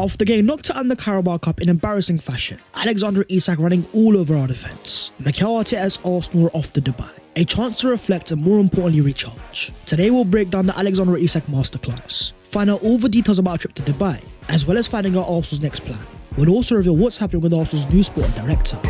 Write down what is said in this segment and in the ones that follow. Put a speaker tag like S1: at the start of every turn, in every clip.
S1: After getting knocked out in the Carabao Cup in embarrassing fashion, Alexander Isak running all over our defence, Mikel Arteta's Arsenal are off to Dubai, a chance to reflect and more importantly recharge. Today we'll break down the Alexander Isak masterclass, find out all the details about our trip to Dubai, as well as finding out Arsenal's next plan. We'll also reveal what's happening with Arsenal's new sporting director.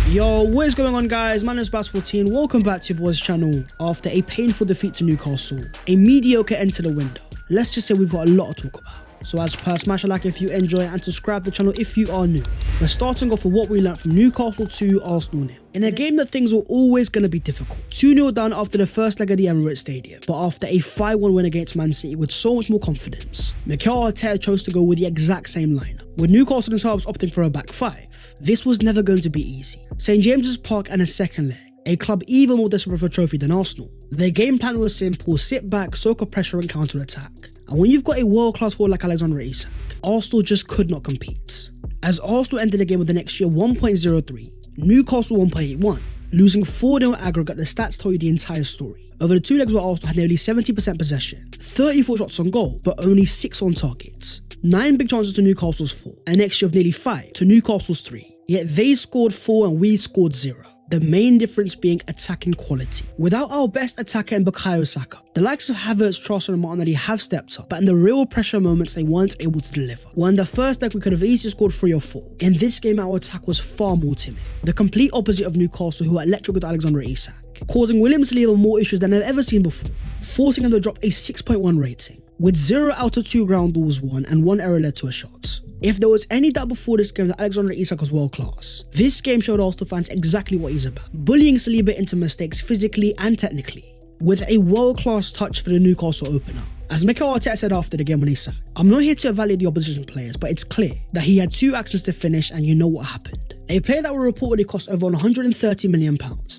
S1: Yo, what is going on guys? My name is Bass14, welcome back to your boys channel. After a painful defeat to Newcastle, a mediocre end to the window, let's just say we've got a lot to talk about. So as per, smash a like if you enjoy and subscribe to the channel if you are new. We're starting off with what we learned from Newcastle to Arsenal nil. In a game that things were always going to be difficult. 2-0 down after the first leg of the Emirates Stadium, but after a 5-1 win against Man City with so much more confidence, Mikel Arteta chose to go with the exact same lineup, with Newcastle themselves opting for a back five. This was never going to be easy. St James's Park and a second leg, a club even more desperate for a trophy than Arsenal. Their game plan was simple: sit back, soak up pressure and counter-attack. And when you've got a world-class forward like Alexander Isak, Arsenal just could not compete. As Arsenal ended the game with an XG of 1.03, Newcastle 1.81, losing 4-0 aggregate, the stats tell you the entire story. Over the two legs where Arsenal had nearly 70% possession, 34 shots on goal, but only 6 on target. 9 big chances to Newcastle's 4, an XG of nearly 5 to Newcastle's 3. Yet they scored 4 and we scored 0. The main difference being attacking quality. Without our best attacker in Bukayo Saka, the likes of Havertz, Trossard and Martinelli have stepped up, but in the real pressure moments they weren't able to deliver. While in the first leg we could have easily scored 3 or 4. In this game our attack was far more timid. The complete opposite of Newcastle, who are electric with Alexander Isak, causing Williams to leave more issues than I've ever seen before, forcing him to drop a 6.1 rating, with 0 out of 2 ground balls won and 1 error led to a shot. If there was any doubt before this game that Alexander Isak was world class, this game showed Arsenal fans exactly what he's about, bullying Saliba into mistakes physically and technically, with a world class touch for the Newcastle opener. As Mikel Arteta said after the game when he said, "I'm not here to evaluate the opposition players, but it's clear that he had 2 actions to finish and you know what happened." A player that will reportedly cost over £130 million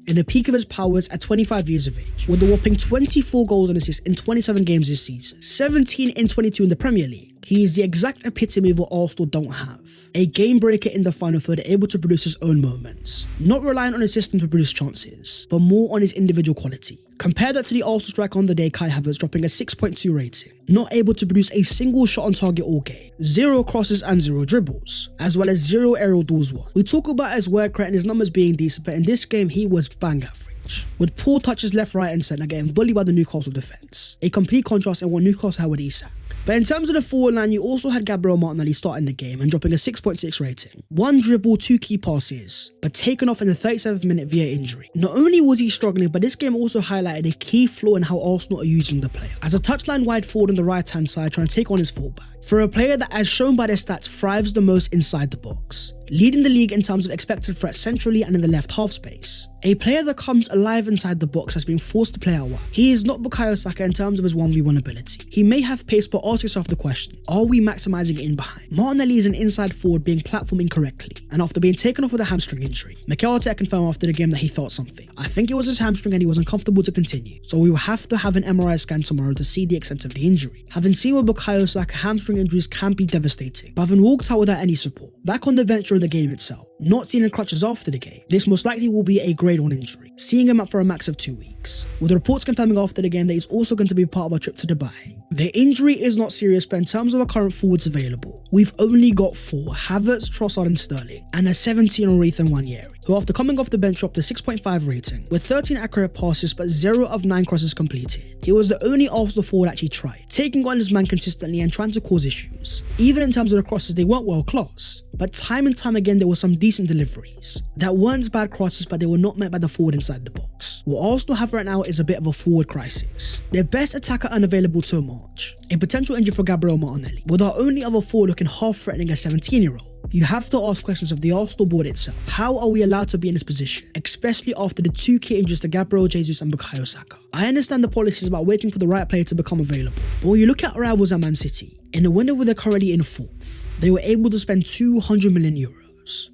S1: in the peak of his powers at 25 years of age, with a whopping 24 goals and assists in 27 games this season, 17 in 22 in the Premier League. He is the exact epitome of what Arsenal don't have. A game breaker in the final third, able to produce his own moments, not relying on his system to produce chances, but more on his individual quality. Compare that to the Arsenal striker on the day, Kai Havertz, dropping a 6.2 rating, not able to produce a single shot on target all game, 0 crosses and 0 dribbles, as well as 0 aerial duels won. We talk about his work rate and his numbers being decent, but in this game he was bang average, with poor touches left, right and centre, getting bullied by the Newcastle defence. A complete contrast in what Newcastle had with Isak. But in terms of the forward line, you also had Gabriel Martinelli starting the game and dropping a 6.6 rating. 1 dribble, 2 key passes, but taken off in the 37th minute via injury. Not only was he struggling, but this game also highlighted a key flaw in how Arsenal are using the player, as a touchline wide forward on the right hand side trying to take on his fullback. For a player that, as shown by their stats, thrives the most inside the box, leading the league in terms of expected threat centrally and in the left half space. A player that comes alive inside the box has been forced to play out wide. He is not Bukayo Saka in terms of his 1v1 ability. He may have pace, but ask yourself the question, are we maximising it in behind? Martinelli is an inside forward being platformed incorrectly, and after being taken off with a hamstring injury, Mikel Arteta confirmed after the game that he felt something. I think it was his hamstring and he was uncomfortable to continue, so we will have to have an MRI scan tomorrow to see the extent of the injury. Having seen with Bukayo Saka, hamstring injuries can be devastating, but having walked out without any support, back on the bench during the game itself, not seen in crutches after the game, this most likely will be a grade 1 injury, seeing him out for a max of 2 weeks, with reports confirming after the game that he's also going to be part of our trip to Dubai. The injury is not serious, but in terms of our current forwards available, we've only got 4, Havertz, Trossard and Sterling, and a 17 on Ethan Nwaneri, who after coming off the bench dropped a 6.5 rating, with 13 accurate passes but 0 of 9 crosses completed. He was the only Arsenal forward actually tried, taking on his man consistently and trying to cause issues. Even in terms of the crosses, they weren't world class, but time and time again there were some decent deliveries that weren't bad crosses, but they were not met by the forward inside the box. What Arsenal have right now is a bit of a forward crisis. Their best attacker unavailable till March, a potential injury for Gabriel Martinelli, with our only other forward looking half threatening a 17-year-old. You have to ask questions of the Arsenal board itself. How are we allowed to be in this position, especially after the 2 key injuries to Gabriel Jesus and Bukayo Saka? I understand the policies about waiting for the right player to become available, but when you look at rivals at Man City, in the window where they're currently in 4th, they were able to spend €200 million.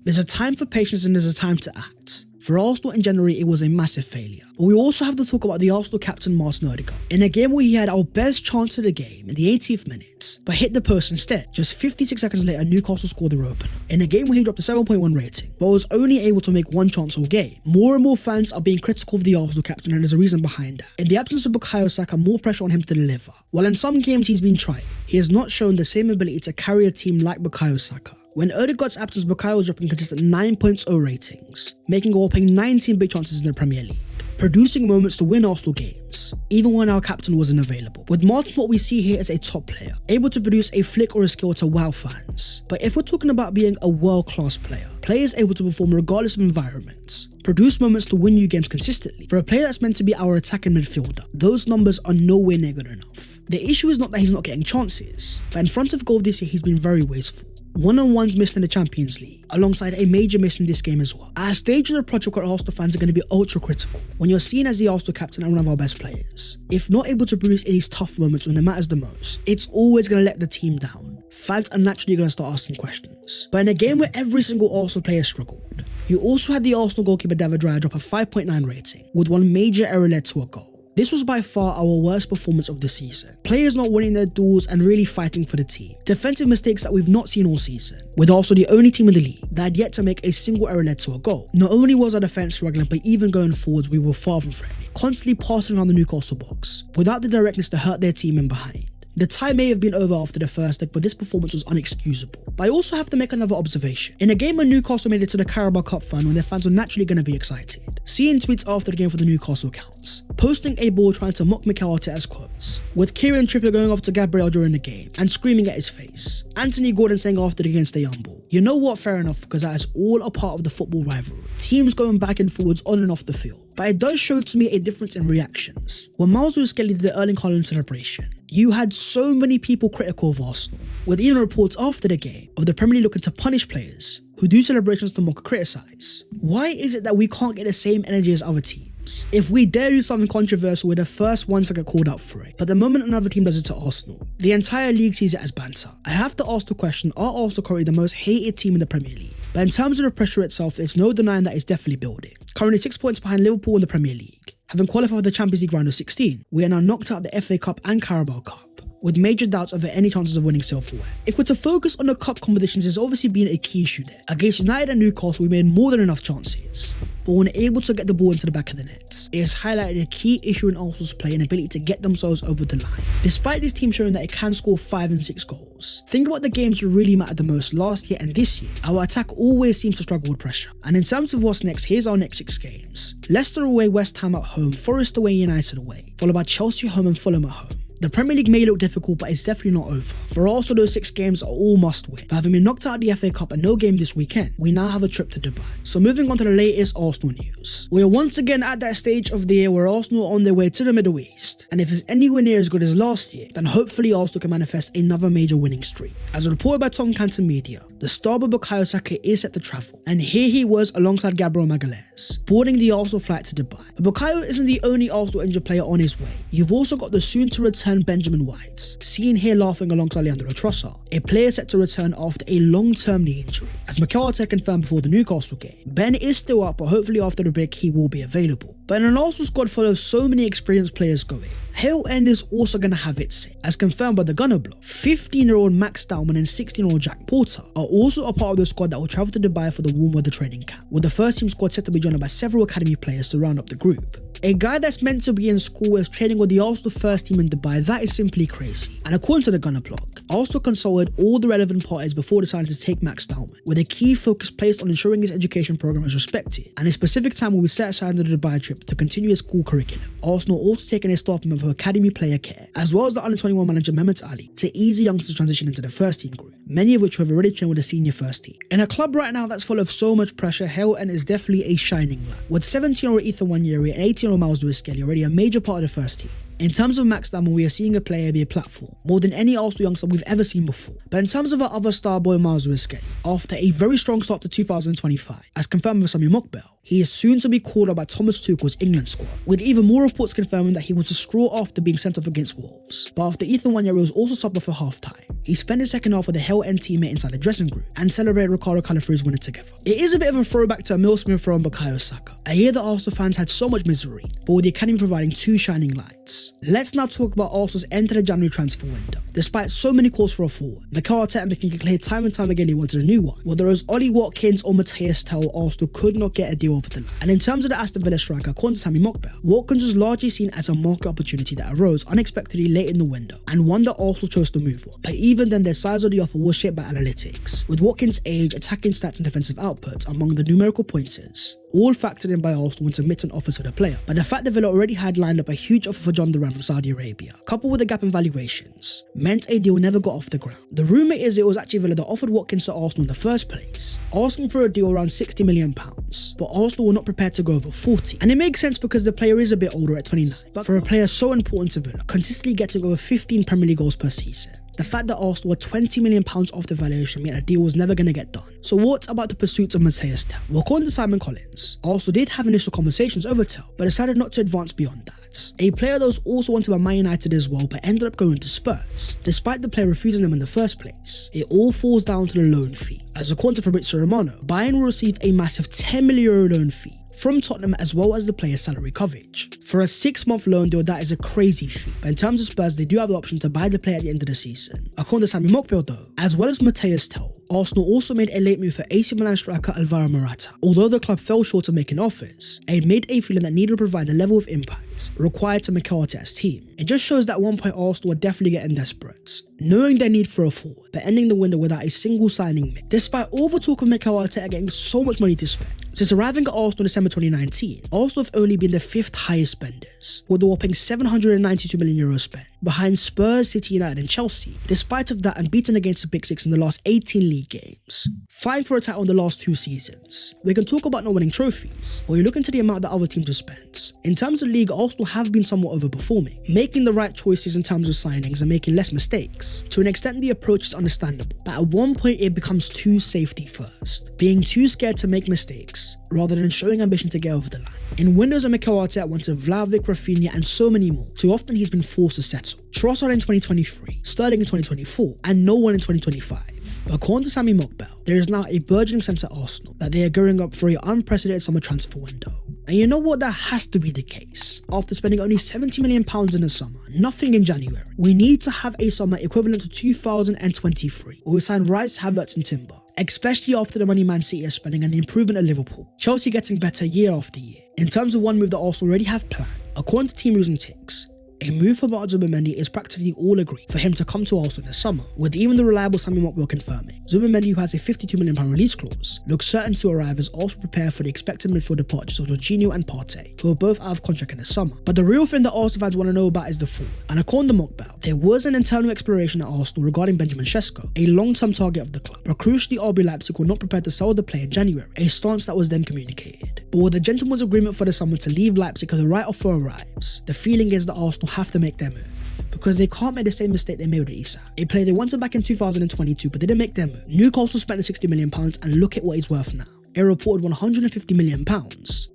S1: There's a time for patience and there's a time to act. For Arsenal in January, it was a massive failure. But we also have to talk about the Arsenal captain Martin Odegaard. In a game where he had our best chance of the game in the 80th minute, but hit the post instead. Just 56 seconds later, Newcastle scored their opener. In a game where he dropped a 7.1 rating, but was only able to make one chance all game. More and more fans are being critical of the Arsenal captain, and there's a reason behind that. In the absence of Bukayo Saka, more pressure on him to deliver. While in some games he's been trying, he has not shown the same ability to carry a team like Bukayo Saka. When Odegaard's absence, Bukayo was dropping consistent 9.0 ratings, making a whopping 19 big chances in the Premier League, producing moments to win Arsenal games, even when our captain wasn't available. With Martin, what we see here is a top player, able to produce a flick or a skill to wow fans. But if we're talking about being a world-class player, players able to perform regardless of environments, produce moments to win you games consistently, for a player that's meant to be our attacking midfielder, those numbers are nowhere near good enough. The issue is not that he's not getting chances, but in front of goal this year he's been very wasteful. One-on-ones missed in the Champions League, alongside a major miss in this game as well. At a stage of the project where Arsenal fans are going to be ultra critical, when you're seen as the Arsenal captain and one of our best players, if not able to produce in these tough moments when it matters the most, it's always going to let the team down. Fans are naturally going to start asking questions. But in a game where every single Arsenal player struggled, you also had the Arsenal goalkeeper David Raya drop a 5.9 rating, with one major error led to a goal. This was by far our worst performance of the season. Players not winning their duels and really fighting for the team. Defensive mistakes that we've not seen all season, with also the only team in the league that had yet to make a single error led to a goal. Not only was our defence struggling, but even going forwards we were far from threatening, constantly passing around the Newcastle box, without the directness to hurt their team in behind. The tie may have been over after the first leg, but this performance was unexcusable. But I also have to make another observation. In a game when Newcastle made it to the Carabao Cup final, when their fans were naturally going to be excited, seeing tweets after the game for the Newcastle accounts, posting a ball trying to mock Mikel Arteta's quotes, with Kieran Trippier going off to Gabriel during the game and screaming at his face, Anthony Gordon saying after the game stay humble. You know what, fair enough, because that is all a part of the football rivalry. Teams going back and forwards on and off the field. But it does show to me a difference in reactions. When Miles Skelly did the Erling Haaland celebration, you had so many people critical of Arsenal, with even reports after the game of the Premier League looking to punish players who do celebrations to mock or criticise. Why is it that we can't get the same energy as other teams? If we dare do something controversial, we're the first ones to get called out for it. But the moment another team does it to Arsenal, the entire league sees it as banter. I have to ask the question, are Arsenal currently the most hated team in the Premier League? But in terms of the pressure itself, it's no denying that it's definitely building. Currently 6 points behind Liverpool in the Premier League. Having qualified for the Champions League round of 16, we are now knocked out the FA Cup and Carabao Cup, with major doubts over any chances of winning silverware. If we're to focus on the cup competitions, there's obviously been a key issue there. Against United and Newcastle, we made more than enough chances, but weren't able to get the ball into the back of the net. It has highlighted a key issue in Arsenal's play and ability to get themselves over the line. Despite this team showing that it can score 5 and 6 goals, think about the games that really mattered the most last year and this year. Our attack always seems to struggle with pressure. And in terms of what's next, here's our next 6 games. Leicester away, West Ham at home, Forest away, United away, followed by Chelsea at home and Fulham at home. The Premier League may look difficult, but it's definitely not over. For Arsenal, those 6 games are all must win. But having been knocked out of the FA Cup and no game this weekend, we now have a trip to Dubai. So moving on to the latest Arsenal news. We are once again at that stage of the year where Arsenal are on their way to the Middle East. And if it's anywhere near as good as last year, then hopefully Arsenal can manifest another major winning streak. As reported by Tom Canton Media, the star Bukayo Saka is set to travel. And here he was alongside Gabriel Magalhaes, boarding the Arsenal flight to Dubai. But Bukayo isn't the only Arsenal injured player on his way. You've also got the soon-to-return Benjamin White, seen here laughing alongside Leandro Trossard, a player set to return after a long-term knee injury. As Mikel Arteta confirmed before the Newcastle game, Ben is still out, but hopefully after the break he will be available. But in an Arsenal squad full of so many experienced players going, Hale End is also going to have its say. As confirmed by the Gunner blog, 15-year-old Max Dowman and 16-year-old Jack Porter are also a part of the squad that will travel to Dubai for the warm weather training camp, with the first team squad set to be joined by several academy players to round up the group. A guy that's meant to be in school is training with the Arsenal first team in Dubai. That is simply crazy. And according to the Gunner blog, Arsenal consulted all the relevant parties before deciding to take Max Dowman, with a key focus placed on ensuring his education program is respected, and a specific time will be set aside in the Dubai trip to continue his school curriculum. Arsenal also taking a staff member for academy player care, as well as the under-21 manager Mehmet Ali, to ease the youngsters transition into the first team group, many of which have already trained with the senior first team. In a club right now that's full of so much pressure, Hale End is definitely a shining light, with 17-year-old Ethan Wanyeri and 18-year-old Miles Skelly already a major part of the first team. In terms of Max Dowman, we are seeing a player be a platform more than any Arsenal youngster we've ever seen before. But in terms of our other star boy Miles Skelly, after a very strong start to 2025, as confirmed by Sami Mokbel, he is soon to be called up by Thomas Tuchel's England squad, with even more reports confirming that he was distraught after being sent off against Wolves. But after Ethan Wanyama was also subbed off for half-time, he spent the second half with a hell-end teammate inside the dressing room and celebrated Ricardo Calafio's winner together. It is a bit of a throwback to Emil Smith-Rowe and Bukayo Saka, a year that Arsenal fans had so much misery, but with the academy providing two shining lights. Let's now talk about Arsenal's end of the January transfer window. Despite so many calls for a forward, Mikel Arteta making it clear time and time again he wanted a new one. Whether it was Ollie Watkins or Matthias Tel, Arsenal could not get a deal over the line. And in terms of the Aston Villa striker, according to Sammy Mockbell, Watkins was largely seen as a market opportunity that arose unexpectedly late in the window, and one that Arsenal chose to move on. But even then, their size of the offer was shaped by analytics, with Watkins' age, attacking stats and defensive output among the numerical pointers, all factored in by Arsenal when submitting offers for the player. But the fact that Villa already had lined up a huge offer for John Duran from Saudi Arabia, coupled with a gap in valuations, meant a deal never got off the ground. The rumour is it was actually Villa that offered Watkins to Arsenal in the first place, asking for a deal around £60 million, but Arsenal were not prepared to go over 40. And it makes sense because the player is a bit older at 29, but for a player so important to Villa, consistently getting over 15 Premier League goals per season, the fact that Arsenal were £20 million off the valuation meant a deal was never going to get done. So what about the pursuit of Matthias Tel? Well, according to Simon Collins, Arsenal did have initial conversations over Tel, but decided not to advance beyond that. A player that was also wanted by Man United as well, but ended up going to Spurs. Despite the player refusing them in the first place, it all falls down to the loan fee. As according to Fabrizio Romano, Bayern will receive a massive €10 million loan fee from Tottenham, as well as the player's salary coverage. For a 6-month loan deal, that is a crazy fee, but in terms of Spurs, they do have the option to buy the player at the end of the season. According to Sammy Mockbell though, as well as Matthias Tel, Arsenal also made a late move for AC Milan striker Alvaro Morata. Although the club fell short of making offers, it made a feeling that needed to provide the level of impact required to Mikel Arteta's team. It just shows that at one point Arsenal were definitely getting desperate, knowing their need for a forward, but ending the window without a single signing made. Despite all the talk of Mikel Arteta getting so much money to spend, since arriving at Arsenal in December 2019, Arsenal have only been the 5th highest spenders, with a whopping €792 million spent, behind Spurs, City, United and Chelsea, despite of that unbeaten against the Big Six in the last 18 league games, fighting for a title in the last 2 seasons. We can talk about not winning trophies, but you look into the amount that other teams have spent. In terms of league, Arsenal have been somewhat overperforming, making the right choices in terms of signings and making less mistakes. To an extent, the approach is understandable, but at one point it becomes too safety first, being too scared to make mistakes, rather than showing ambition to get over the line. In windows of Mikel Arteta wanted Vlahovic, Rafinha and so many more. Too often he's been forced to settle. Trossard in 2023, Sterling in 2024 and no one in 2025. But according to Sammy Mockbell, there is now a burgeoning sense at Arsenal that they are gearing up for an unprecedented summer transfer window. And you know what, that has to be the case. After spending only £70 million in the summer, nothing in January, we need to have a summer equivalent to 2023, where we sign Rice, Havertz and Timber, especially after the money Man City is spending and the improvement of Liverpool. Chelsea getting better year after year. In terms of one move that Arsenal already have planned, according to Team News and Ticks, a move for Martin Zubimendi is practically all agreed for him to come to Arsenal this summer, with even the reliable Sammy Mockbell confirming. Zubimendi, who has a £52 million release clause, looks certain to arrive as Arsenal prepare for the expected midfield departures of Jorginho and Partey, who are both out of contract in the summer. But the real thing that Arsenal fans want to know about is the forward, and according to Mockbell, there was an internal exploration at Arsenal regarding Benjamin Sesko, a long-term target of the club, but crucially RB Leipzig were not prepared to sell the player in January, a stance that was then communicated. But with a gentleman's agreement for the summer to leave Leipzig as the right offer arrives, the feeling is that Arsenal have to make their move, because they can't make the same mistake they made with Isak, a player they wanted back in 2022 but didn't make their move. Newcastle spent the £60 million and look at what he's worth now. A reported £150 million,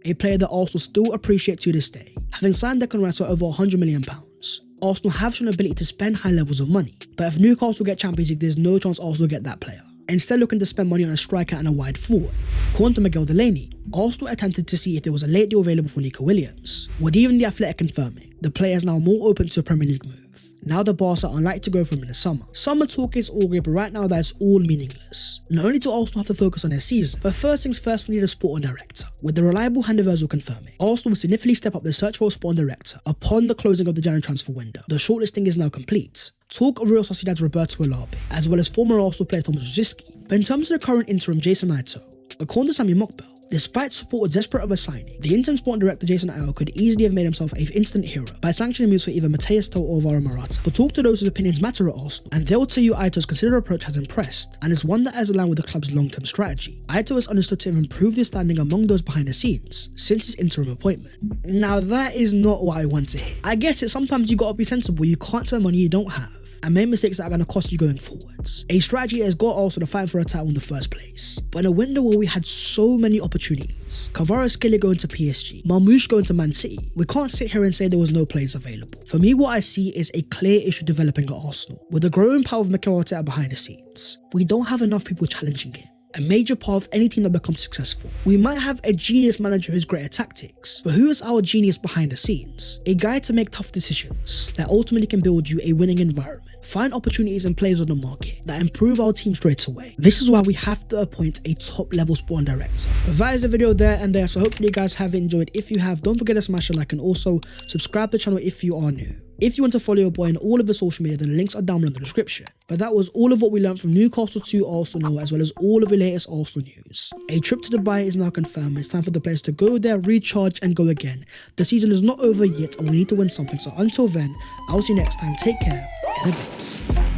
S1: a player that Arsenal still appreciate to this day, having signed Declan Rice for over £100 million. Arsenal have shown ability to spend high levels of money, but if Newcastle get Champions League, there's no chance Arsenal get that player, instead looking to spend money on a striker and a wide forward. According to Miguel Delaney, Arsenal attempted to see if there was a late deal available for Nico Williams, with even the Athletic confirming the player is now more open to a Premier League move. Now the Barca are unlikely to go for him in the summer. Summer talk is all great, but right now that is all meaningless. Not only do Arsenal have to focus on their season, but first things first, we need a sporting director, with the reliable Hande Versel confirming Arsenal will significantly step up the search for a sporting director upon the closing of the January transfer window. The shortlisting is now complete. Talk of Real Sociedad's Roberto Olabe, as well as former Arsenal player Thomas Rosicky. But in terms of the current interim Jason Ito, according to Sammy Mockbell, despite supporters desperate of a signing, the interim sporting director Jason Ito could easily have made himself an instant hero by sanctioning moves for either Matthias Tel or Alvaro Morata. But talk to those whose opinions matter at Arsenal, and they'll tell you Ito's considered approach has impressed, and is one that has aligned with the club's long-term strategy. Ito is understood to have improved his standing among those behind the scenes since his interim appointment. Now that is not what I want to hear. I guess it sometimes you gotta be sensible. You can't spend money you don't have and make mistakes that are going to cost you going forwards. A strategy that has got Arsenal to fight for a title in the first place. But in a window where we had so many opportunities opportunities. Kvaratskhelia going to PSG, Marmoush going to Man City. We can't sit here and say there was no players available. For me, what I see is a clear issue developing at Arsenal. With the growing power of Mikel Arteta behind the scenes, we don't have enough people challenging him. A major part of any team that becomes successful. We might have a genius manager who's great at tactics, but who is our genius behind the scenes? A guy to make tough decisions that ultimately can build you a winning environment. Find opportunities and players on the market that improve our team straight away. This is why we have to appoint a top level sporting director. But that is the video there and there, so hopefully you guys have enjoyed. If you have, don't forget to smash a like and also subscribe to the channel if you are new. If you want to follow your boy on all of his social media, then the links are down below in the description. But that was all of what we learned from Newcastle to Arsenal, as well as all of the latest Arsenal news. A trip to Dubai is now confirmed. It's time for the players to go there, recharge and go again. The season is not over yet and we need to win something. So until then, I'll see you next time. Take care. In a bit.